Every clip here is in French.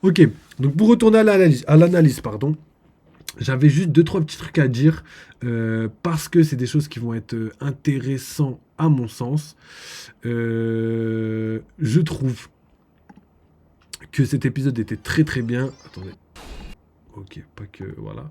Ok, donc pour retourner à l'analyse, pardon, j'avais juste deux, trois petits trucs à dire parce que c'est des choses qui vont être intéressantes à mon sens. Je trouve que cet épisode était très très bien. Attendez. Ok, pas que. Voilà.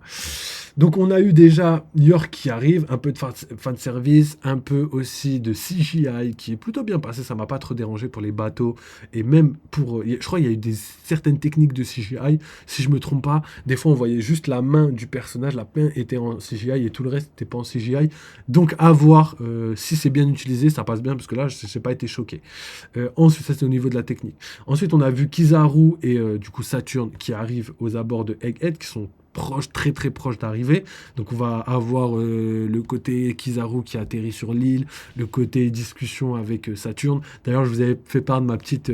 Donc, on a eu déjà York qui arrive, un peu de fan service, un peu aussi de CGI qui est plutôt bien passé. Ça m'a pas trop dérangé pour les bateaux. Et même pour. Je crois qu'il y a eu certaines techniques de CGI. Si je me trompe pas, des fois, on voyait juste la main du personnage. La main était en CGI et tout le reste n'était pas en CGI. Donc, à voir si c'est bien utilisé, ça passe bien parce que là, je n'ai pas été choqué. Ensuite, ça c'est au niveau de la technique. Ensuite, on a vu Kizaru et du coup Saturne qui arrivent aux abords de Egghead, qui sont proches, très très proches d'arriver. Donc on va avoir le côté Kizaru qui atterrit sur l'île, le côté discussion avec Saturne. D'ailleurs, je vous avais fait part de ma petite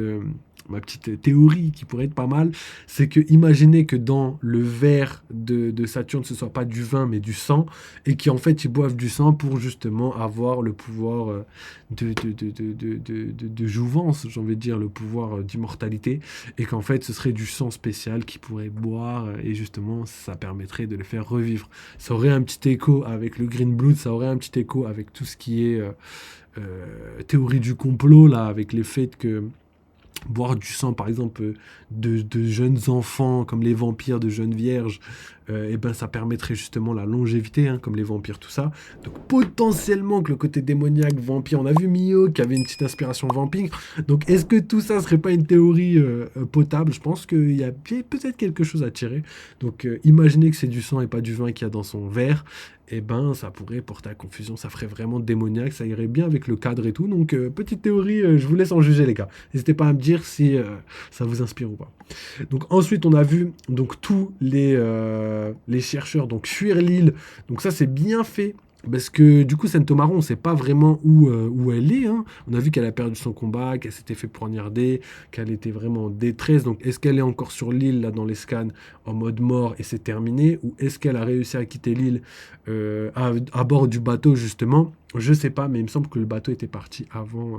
théorie qui pourrait être pas mal, c'est que imaginez que dans le verre de Saturne, ce soit pas du vin mais du sang, et qu'en fait ils boivent du sang pour justement avoir le pouvoir de jouvence, j'ai envie de dire, le pouvoir d'immortalité, et qu'en fait ce serait du sang spécial qu'ils pourraient boire, et justement ça permettrait de les faire revivre. Ça aurait un petit écho avec le Green Blood, ça aurait un petit écho avec tout ce qui est théorie du complot, là, avec les faits que boire du sang, par exemple, de jeunes enfants, comme les vampires de jeunes vierges, et ben ça permettrait justement la longévité, hein, comme les vampires, tout ça. Donc potentiellement que le côté démoniaque, vampire, on a vu Mio qui avait une petite inspiration vampire. Donc est-ce que tout ça serait pas une théorie potable? Je pense qu'il y a peut-être quelque chose à tirer. Donc imaginez que c'est du sang et pas du vin qu'il y a dans son verre. Et ben ça pourrait porter à confusion, ça ferait vraiment démoniaque, ça irait bien avec le cadre et tout. Donc petite théorie, je vous laisse en juger les gars. N'hésitez pas à me dire si ça vous inspire ou pas. Donc ensuite, on a vu donc tous les chercheurs donc fuir l'île. Donc ça, c'est bien fait. Parce que du coup, Sentomaru, on ne sait pas vraiment où elle est, hein. On a vu qu'elle a perdu son combat, qu'elle s'était fait poignarder, qu'elle était vraiment en détresse. Donc est-ce qu'elle est encore sur l'île, là, dans les scans, en mode mort et c'est terminé? Ou est-ce qu'elle a réussi à quitter l'île à bord du bateau, justement? Je ne sais pas, mais il me semble que le bateau était parti avant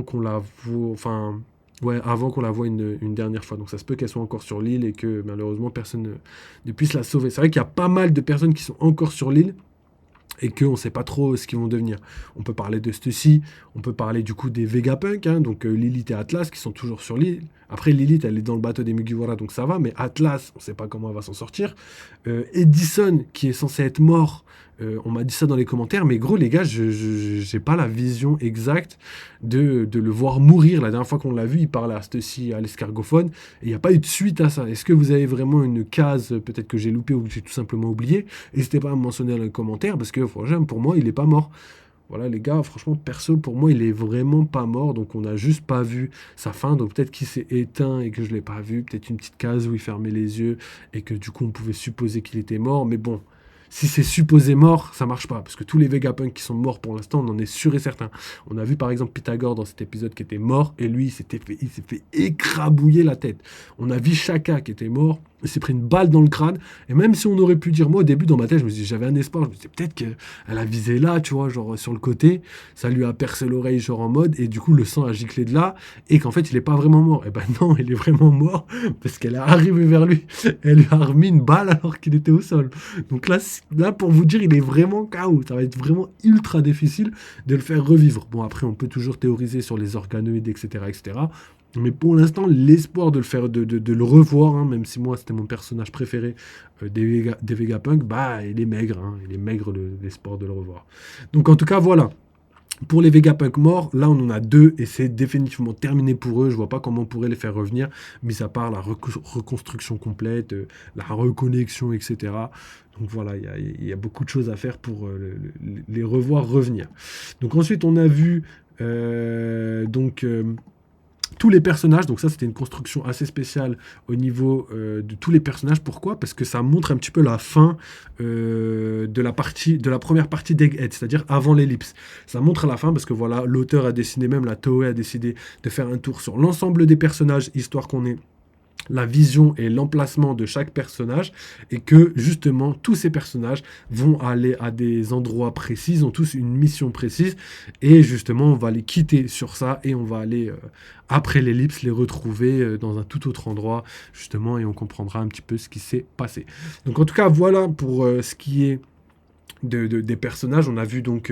qu'on la voie. Enfin, ouais, avant qu'on la voie une dernière fois. Donc ça se peut qu'elle soit encore sur l'île et que malheureusement personne ne puisse la sauver. C'est vrai qu'il y a pas mal de personnes qui sont encore sur l'île et qu'on ne sait pas trop ce qu'ils vont devenir. On peut parler de Stussy, on peut parler du coup des Vegapunk, hein, donc Lilith et Atlas qui sont toujours sur l'île. Après, Lilith, elle est dans le bateau des Mugiwara, donc ça va, mais Atlas, on ne sait pas comment elle va s'en sortir. Edison, qui est censé être mort, on m'a dit ça dans les commentaires, mais gros, les gars, je n'ai pas la vision exacte de le voir mourir. La dernière fois qu'on l'a vu, il parlait à Stussy, à l'escargophone, et il n'y a pas eu de suite à ça. Est-ce que vous avez vraiment une case, peut-être que j'ai loupé ou que j'ai tout simplement oublié? N'hésitez pas à me mentionner dans les commentaires, parce que franchement, pour moi, il n'est pas mort. Voilà, les gars, franchement, perso, pour moi, il est vraiment pas mort. Donc, on n'a juste pas vu sa fin. Donc, peut-être qu'il s'est éteint et que je ne l'ai pas vu. Peut-être une petite case où il fermait les yeux et que du coup, on pouvait supposer qu'il était mort. Mais bon, si c'est supposé mort, ça marche pas. Parce que tous les Vegapunk qui sont morts pour l'instant, on en est sûr et certain. On a vu par exemple Pythagore dans cet épisode qui était mort. Et lui, il s'est fait écrabouiller la tête. On a vu Shaka qui était mort. Il s'est pris une balle dans le crâne. Et même si on aurait pu dire, moi au début dans ma tête, je me suis dit, j'avais un espoir. Je me disais peut-être qu'elle a visé là, tu vois, genre sur le côté. Ça lui a percé l'oreille, genre en mode. Et du coup, le sang a giclé de là. Et qu'en fait, il est pas vraiment mort. Et ben non, il est vraiment mort. Parce qu'elle est arrivée vers lui. Elle lui a remis une balle alors qu'il était au sol. Donc là, pour vous dire, il est vraiment KO. Ça va être vraiment ultra difficile de le faire revivre. Bon, après, on peut toujours théoriser sur les organoïdes, etc., etc. Mais pour l'instant, l'espoir de le faire, de le revoir, hein, même si moi c'était mon personnage préféré des Vegapunk, bah il est maigre, hein, il est maigre l'espoir de le revoir. Donc en tout cas, voilà. Pour les Vegapunk morts, là on en a deux et c'est définitivement terminé pour eux. Je vois pas comment on pourrait les faire revenir, mis à part la reconstruction complète, la reconnexion, etc. Donc voilà, il y a beaucoup de choses à faire pour les revoir revenir. Donc ensuite on a vu tous les personnages. Donc ça, c'était une construction assez spéciale au niveau de tous les personnages. Pourquoi? Parce que ça montre un petit peu la fin de la première partie d'Egghead, c'est-à-dire avant l'ellipse. Ça montre la fin parce que voilà, l'auteur a décidé, même la Toei a décidé de faire un tour sur l'ensemble des personnages, histoire qu'on ait la vision et l'emplacement de chaque personnage, et que justement tous ces personnages vont aller à des endroits précis, ils ont tous une mission précise, et justement on va les quitter sur ça et on va aller après l'ellipse les retrouver dans un tout autre endroit justement, et on comprendra un petit peu ce qui s'est passé. Donc en tout cas voilà pour ce qui est des personnages. On a vu donc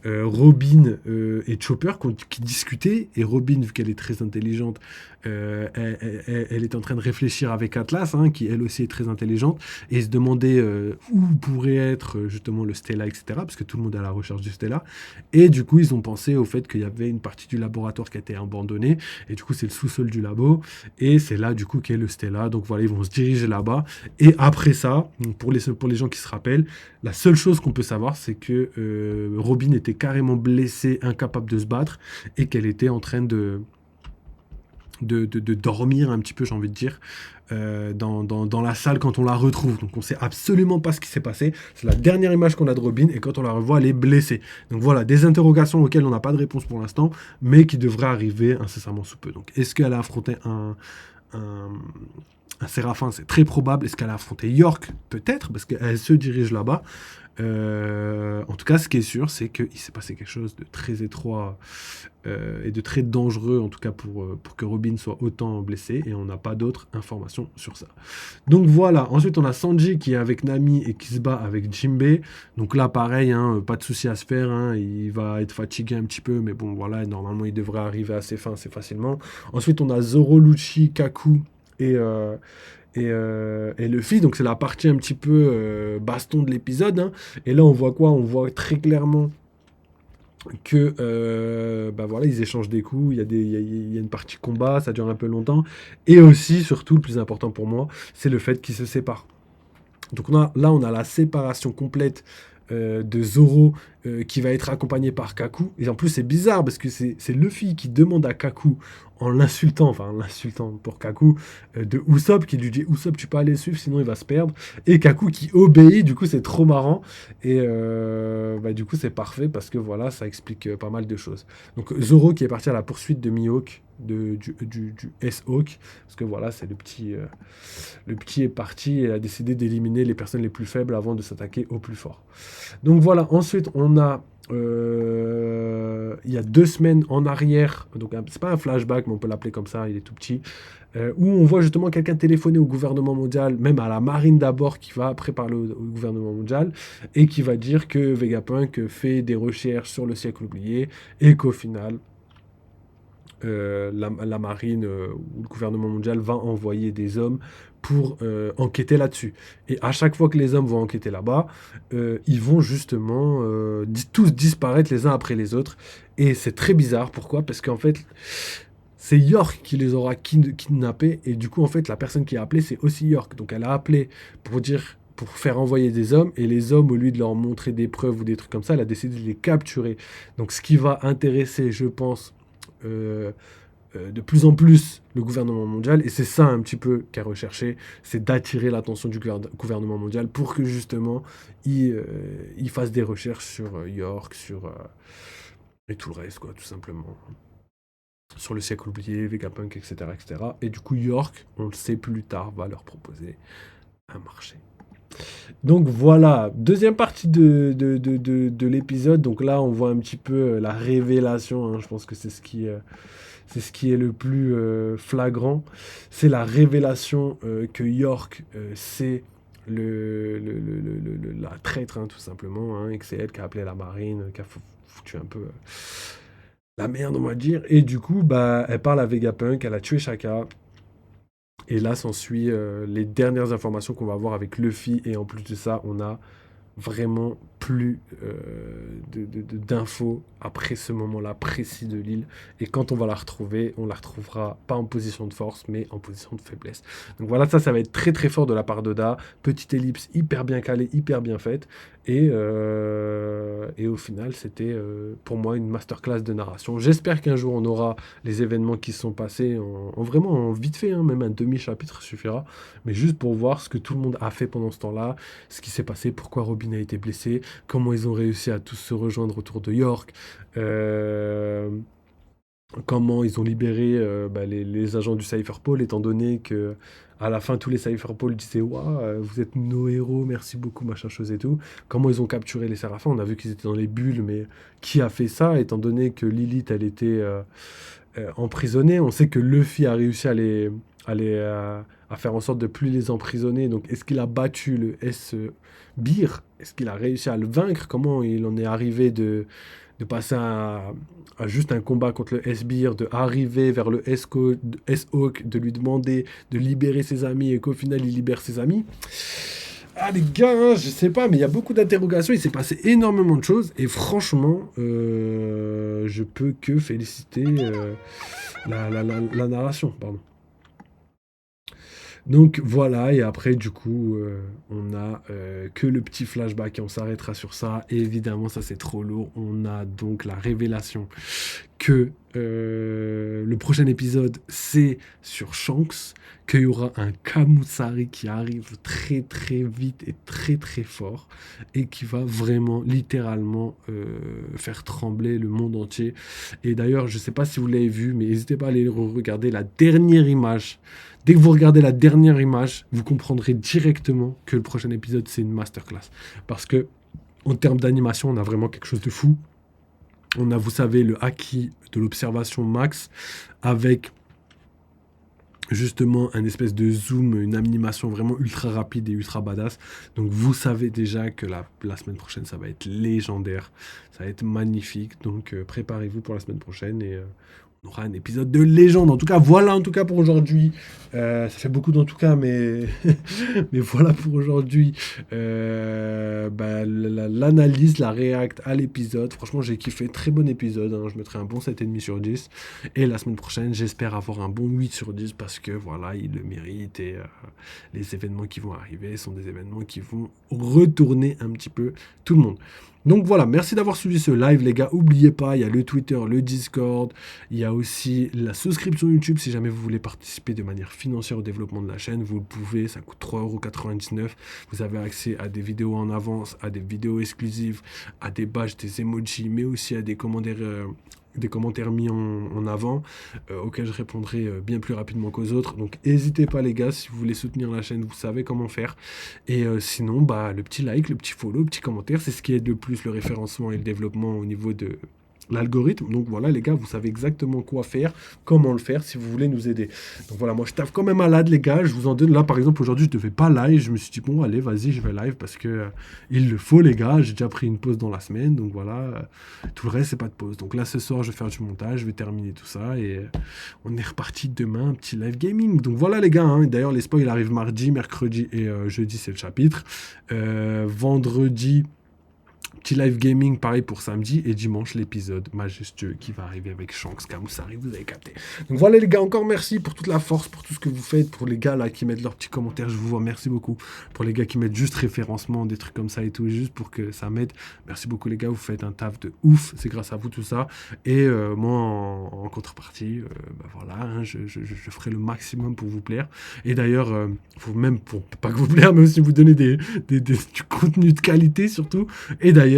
Robin et Chopper qui discutaient. Et Robin, vu qu'elle est très intelligente, elle est en train de réfléchir avec Atlas, hein, qui elle aussi est très intelligente, et se demandait où pourrait être justement le Stella, etc. Parce que tout le monde est à la recherche du Stella. Et du coup, ils ont pensé au fait qu'il y avait une partie du laboratoire qui a été abandonnée. Et du coup, c'est le sous-sol du labo. Et c'est là, du coup, qu'est le Stella. Donc voilà, ils vont se diriger là-bas. Et après ça, pour les gens qui se rappellent, la seule chose qu'on peut savoir, c'est que Robin était carrément blessée, incapable de se battre, et qu'elle était en train de dormir un petit peu, j'ai envie de dire, dans la salle quand on la retrouve. Donc on sait absolument pas ce qui s'est passé. C'est la dernière image qu'on a de Robin, et quand on la revoit, elle est blessée. Donc voilà, des interrogations auxquelles on n'a pas de réponse pour l'instant, mais qui devraient arriver incessamment sous peu. Donc est-ce qu'elle a affronté un, un Séraphin? C'est très probable. Est-ce qu'elle a affronté York? Peut-être, parce qu'elle se dirige là-bas. En tout cas, ce qui est sûr, c'est qu'il s'est passé quelque chose de très étroit et de très dangereux, en tout cas pour que Robin soit autant blessé, et on n'a pas d'autres informations sur ça. Donc voilà, ensuite on a Sanji qui est avec Nami et qui se bat avec Jinbei. Donc là, pareil, hein, pas de souci à se faire, hein, il va être fatigué un petit peu, mais bon, voilà, normalement il devrait arriver à ses fins assez facilement. Ensuite, on a Zoro, Lucci, Kaku et, et Luffy. Donc c'est la partie un petit peu baston de l'épisode, hein. Et là on voit quoi? On voit très clairement que bah voilà, ils échangent des coups, il y a une partie combat, ça dure un peu longtemps. Et aussi, surtout, le plus important pour moi, c'est le fait qu'ils se séparent. Donc là, on a la séparation complète de Zoro qui va être accompagné par Kaku. Et en plus, c'est bizarre parce que c'est Luffy qui demande à Kaku, en l'insultant pour Kaku, de Usopp, qui lui dit Usopp, tu peux aller le suivre, sinon il va se perdre. Et Kaku qui obéit, du coup, c'est trop marrant. Et bah, du coup, c'est parfait parce que voilà, ça explique pas mal de choses. Donc Zoro qui est parti à la poursuite de Mihawk, du S-Hawk, parce que voilà, c'est le petit est parti et a décidé d'éliminer les personnes les plus faibles avant de s'attaquer aux plus forts. Donc voilà, ensuite on a il y a 2 semaines en arrière, donc c'est pas un flashback, mais on peut l'appeler comme ça, il est tout petit, où on voit justement quelqu'un téléphoner au gouvernement mondial, même à la marine d'abord, qui va après parler au gouvernement mondial, et qui va dire que Vegapunk fait des recherches sur le siècle oublié, et qu'au final, la marine ou le gouvernement mondial va envoyer des hommes pour enquêter là-dessus. Et à chaque fois que les hommes vont enquêter là-bas, ils vont justement tous disparaître les uns après les autres. Et c'est très bizarre. Pourquoi? Parce qu'en fait, c'est York qui les aura kidnappés. Et du coup, en fait, la personne qui a appelé, c'est aussi York. Donc elle a appelé pour dire, pour faire envoyer des hommes, et les hommes, au lieu de leur montrer des preuves ou des trucs comme ça, elle a décidé de les capturer. Donc ce qui va intéresser, je pense, euh, de plus en plus le gouvernement mondial, et c'est ça un petit peu qu'a recherché, c'est d'attirer l'attention du gouvernement mondial pour que justement il fasse des recherches sur York, et tout le reste, quoi, tout simplement. Sur le siècle oublié, Vegapunk, etc., etc. Et du coup, York, on le sait plus tard, va leur proposer un marché. Donc voilà, deuxième partie de l'épisode. Donc là, on voit un petit peu la révélation, hein. Je pense que c'est ce qui est le plus flagrant. C'est la révélation que York, c'est la traître, hein, tout simplement, hein, et que c'est elle qui a appelé la marine, qui a foutu un peu la merde, on va dire. Et du coup, bah, elle parle à Vegapunk, elle a tué Shaka. Et là, s'ensuit les dernières informations qu'on va avoir avec Luffy. Et en plus de ça, on a vraiment plus d'infos après ce moment-là précis de l'île. Et quand on va la retrouver, on la retrouvera pas en position de force, mais en position de faiblesse. Donc voilà, ça va être très très fort de la part d'Oda. Petite ellipse hyper bien calée, hyper bien faite. Et au final, c'était pour moi une masterclass de narration. J'espère qu'un jour on aura les événements qui se sont passés en vraiment en vite fait, hein, même un demi-chapitre suffira. Mais juste pour voir ce que tout le monde a fait pendant ce temps-là, ce qui s'est passé, pourquoi Robin a été blessé, comment ils ont réussi à tous se rejoindre autour de York. Euh, comment ils ont libéré les agents du Cypherpole, étant donné que à la fin, tous les Cypherpole disaient Waouh, vous êtes nos héros, merci beaucoup, machin chose et tout. Comment ils ont capturé les Séraphins? On a vu qu'ils étaient dans les bulles, mais qui a fait ça, étant donné que Lilith, elle était emprisonnée? On sait que Luffy a réussi à faire en sorte de plus les emprisonner. Donc, est-ce qu'il a battu le S-Beer? Est-ce qu'il a réussi à le vaincre? Comment il en est arrivé de passer à juste un combat contre le S-Beer, de arriver vers le S-Hawk, de lui demander de libérer ses amis et qu'au final il libère ses amis. Ah les gars, hein, je sais pas, mais il y a beaucoup d'interrogations, il s'est passé énormément de choses et franchement, je peux que féliciter la narration, pardon. Donc voilà, et après du coup, on a que le petit flashback et on s'arrêtera sur ça. Et évidemment, ça c'est trop lourd. On a donc la révélation que le prochain épisode c'est sur Shanks, qu'il y aura un Kamusari qui arrive très très vite et très très fort et qui va vraiment littéralement faire trembler le monde entier. Et d'ailleurs, je sais pas si vous l'avez vu, mais n'hésitez pas à aller regarder la dernière image. Dès que vous regardez la dernière image, vous comprendrez directement que le prochain épisode, c'est une masterclass. Parce que, en termes d'animation, on a vraiment quelque chose de fou. On a, vous savez, le haki de l'observation max avec justement un espèce de zoom, une animation vraiment ultra rapide et ultra badass. Donc vous savez déjà que la semaine prochaine, ça va être légendaire. Ça va être magnifique. Donc préparez-vous pour la semaine prochaine et on aura un épisode de légende. En tout cas, voilà en tout cas pour aujourd'hui. Ça fait beaucoup d'en tout cas, mais, mais voilà pour aujourd'hui. L'analyse, la react à l'épisode. Franchement, j'ai kiffé. Très bon épisode. Hein. Je mettrai un bon 7,5 sur 10. Et la semaine prochaine, j'espère avoir un bon 8 sur 10 parce que voilà, il le mérite. Et les événements qui vont arriver sont des événements qui vont retourner un petit peu tout le monde. Donc voilà, merci d'avoir suivi ce live les gars, n'oubliez pas, il y a le Twitter, le Discord, il y a aussi la souscription YouTube si jamais vous voulez participer de manière financière au développement de la chaîne, vous le pouvez, ça coûte 3,99 €, vous avez accès à des vidéos en avance, à des vidéos exclusives, à des badges, des emojis, mais aussi à des commentaires mis en avant, auxquels je répondrai bien plus rapidement qu'aux autres. Donc n'hésitez pas les gars, si vous voulez soutenir la chaîne, vous savez comment faire. Et sinon, le petit like, le petit follow, le petit commentaire, c'est ce qui aide le plus le référencement et le développement au niveau de l'algorithme. Donc voilà les gars, vous savez exactement quoi faire, comment le faire si vous voulez nous aider. Donc voilà, moi je taffe quand même malade les gars, je vous en donne là par exemple aujourd'hui je devais pas live, je me suis dit bon allez vas-y je vais live parce que il le faut les gars, j'ai déjà pris une pause dans la semaine donc voilà, tout le reste c'est pas de pause. Donc là ce soir je vais faire du montage, je vais terminer tout ça et on est reparti demain, un petit live gaming. Donc voilà les gars, hein. D'ailleurs les spoils arrivent mardi, mercredi et jeudi c'est le chapitre. Vendredi petit live gaming, pareil pour samedi. Et dimanche, l'épisode majestueux qui va arriver avec Shanks, Kamusari, vous avez capté. Donc voilà les gars, encore merci pour toute la force, pour tout ce que vous faites. Pour les gars là qui mettent leurs petits commentaires, je vous vois, merci beaucoup. Pour les gars qui mettent juste référencement, des trucs comme ça et tout, juste pour que ça m'aide. Merci beaucoup les gars, vous faites un taf de ouf. C'est grâce à vous tout ça. Et moi, en contrepartie, voilà, hein, je ferai le maximum pour vous plaire. Et d'ailleurs, même pour pas que vous plaire, mais aussi vous donner du contenu de qualité surtout. Et d'ailleurs,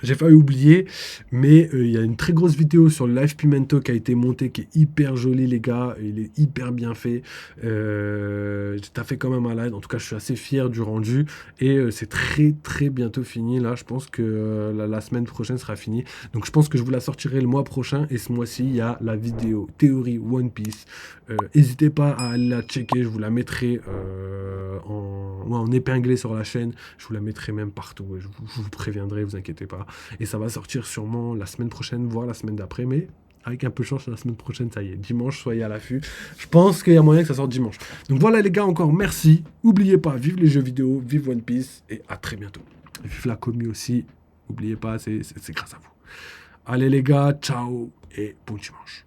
j'ai failli oublier, mais il y a une très grosse vidéo sur le Live Pimento qui a été montée, qui est hyper jolie, les gars. Il est hyper bien fait. J'ai fait quand même un live. En tout cas, je suis assez fier du rendu. Et c'est très, très bientôt fini. Là, je pense que la semaine prochaine sera finie. Donc, je pense que je vous la sortirai le mois prochain. Et ce mois-ci, il y a la vidéo théorie One Piece. N'hésitez pas à aller la checker. Je vous la mettrai en épinglé sur la chaîne. Je vous la mettrai même partout. Je vous préviendrai, vous inquiétez pas. Et ça va sortir sûrement la semaine prochaine, voire la semaine d'après, mais avec un peu de chance, la semaine prochaine, ça y est, dimanche, soyez à l'affût. Je pense qu'il y a moyen que ça sorte dimanche. Donc voilà les gars, encore merci. N'oubliez pas, vive les jeux vidéo, vive One Piece, et à très bientôt. Vive la commu aussi, n'oubliez pas, c'est grâce à vous. Allez les gars, ciao, et bon dimanche.